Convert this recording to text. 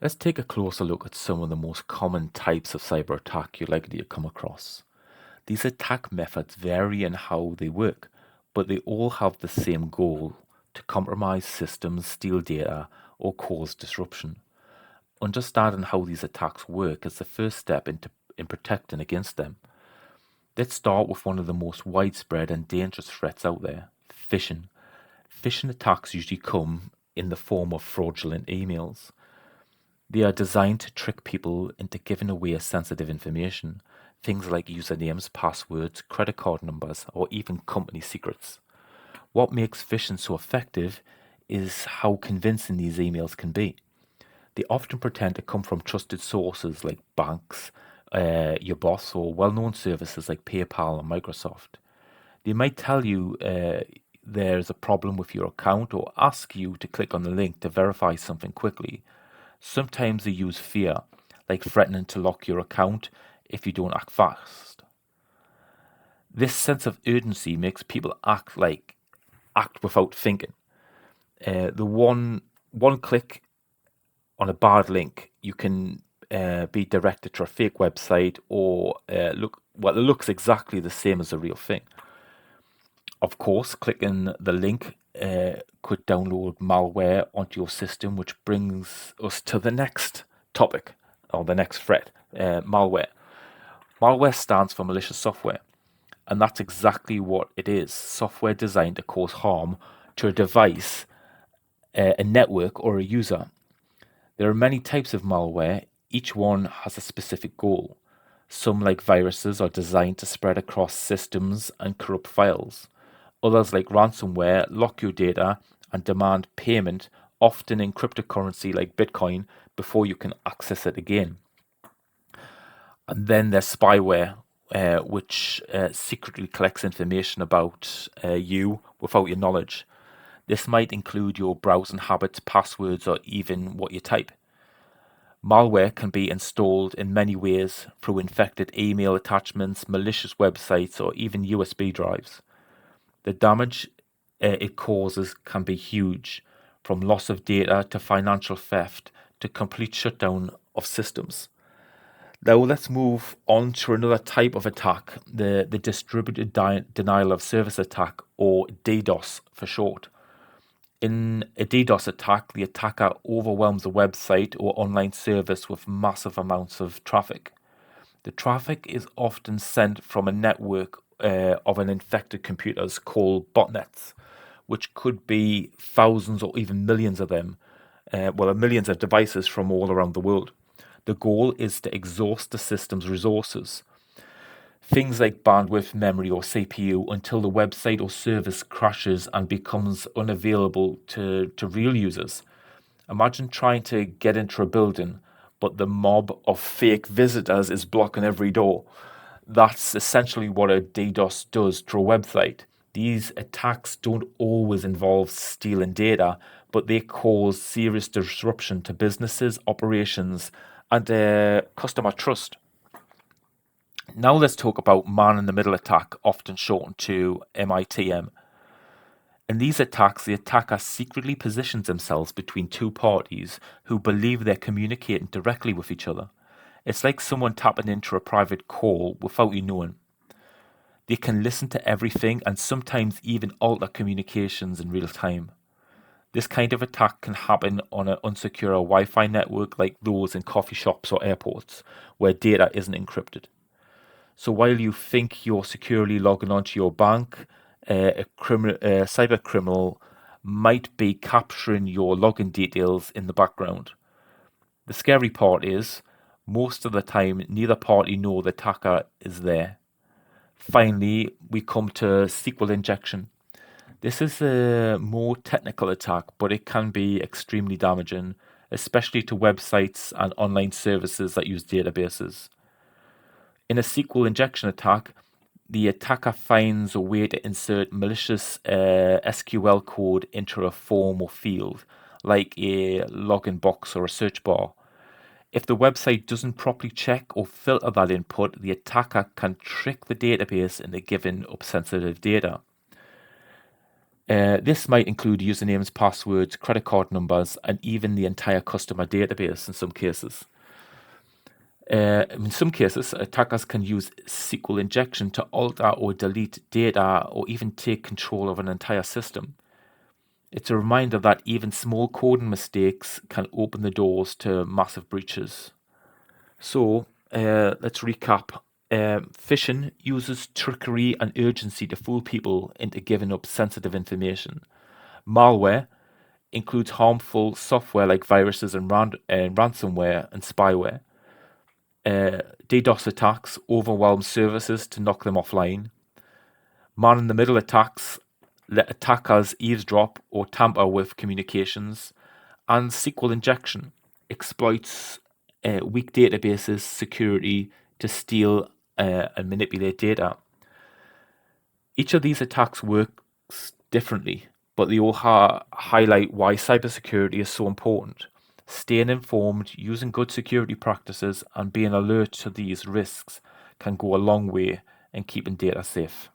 Let's take a closer look at some of the most common types of cyber attack you're likely to come across. These attack methods vary in how they work, but they all have the same goal: to compromise systems, steal data, or cause disruption. Understanding how these attacks work is the first step in protecting against them. Let's start with one of the most widespread and dangerous threats out there: phishing. Phishing attacks usually come in the form of fraudulent emails. They are designed to trick people into giving away sensitive information, things like usernames, passwords, credit card numbers, or even company secrets. What makes phishing so effective is how convincing these emails can be. They often pretend to come from trusted sources like banks, your boss, or well known services like PayPal and Microsoft. They might tell you there's a problem with your account or ask you to click on the link to verify something quickly. Sometimes they use fear, like threatening to lock your account if you don't act fast. This sense of urgency makes people act without thinking. The one click on a bad link, you can be directed to a fake website or it looks exactly the same as the real thing. Of course, clicking the link could download malware onto your system, which brings us to the next topic or the next threat: malware. Malware stands for malicious software, and that's exactly what it is: software designed to cause harm to a device, a network, or a user. There are many types of malware, each one has a specific goal. Some, like viruses, are designed to spread across systems and corrupt files. Others, like ransomware, lock your data and demand payment, often in cryptocurrency like Bitcoin, before you can access it again. And then there's spyware, which secretly collects information about you without your knowledge. This might include your browsing habits, passwords, or even what you type. Malware can be installed in many ways: through infected email attachments, malicious websites, or even USB drives. The damage it causes can be huge, from loss of data to financial theft to complete shutdown of systems. Now let's move on to another type of attack: the distributed denial of service attack, or DDoS for short. In a DDoS attack, the attacker overwhelms a website or online service with massive amounts of traffic. The traffic is often sent from a network of an infected computers called botnets, which could be thousands or even millions of them, millions of devices from all around the world. The goal is to exhaust the system's resources, things like bandwidth, memory, or CPU, until the website or service crashes and becomes unavailable to real users. Imagine trying to get into a building, but the mob of fake visitors is blocking every door. That's essentially what a DDoS does to a website. These attacks don't always involve stealing data, but they cause serious disruption to businesses, operations, and customer trust. Now let's talk about man in the middle attack, often shortened to MITM. In these attacks, the attacker secretly positions themselves between two parties who believe they're communicating directly with each other. It's like someone tapping into a private call without you knowing. They can listen to everything and sometimes even alter communications in real time. This kind of attack can happen on an unsecure Wi-Fi network like those in coffee shops or airports, where data isn't encrypted. So while you think you're securely logging onto your bank, a cyber criminal might be capturing your login details in the background. The scary part is, most of the time, neither party know the attacker is there. Finally, we come to SQL injection. This is a more technical attack, but it can be extremely damaging, especially to websites and online services that use databases. In a SQL injection attack, the attacker finds a way to insert malicious SQL code into a form or field, like a login box or a search bar. If the website doesn't properly check or filter that input, the attacker can trick the database into giving up sensitive data. This might include usernames, passwords, credit card numbers, and even the entire customer database in some cases. In some cases, attackers can use SQL injection to alter or delete data or even take control of an entire system. It's a reminder that even small coding mistakes can open the doors to massive breaches. So, let's recap. Phishing uses trickery and urgency to fool people into giving up sensitive information. Malware includes harmful software like viruses and ransomware and spyware. DDoS attacks overwhelm services to knock them offline. Man-in-the-middle attacks let attackers eavesdrop or tamper with communications. And SQL injection exploits weak databases security to steal and manipulate data. Each of these attacks works differently, but they all highlight why cybersecurity is so important. Staying informed, using good security practices, and being alert to these risks can go a long way in keeping data safe.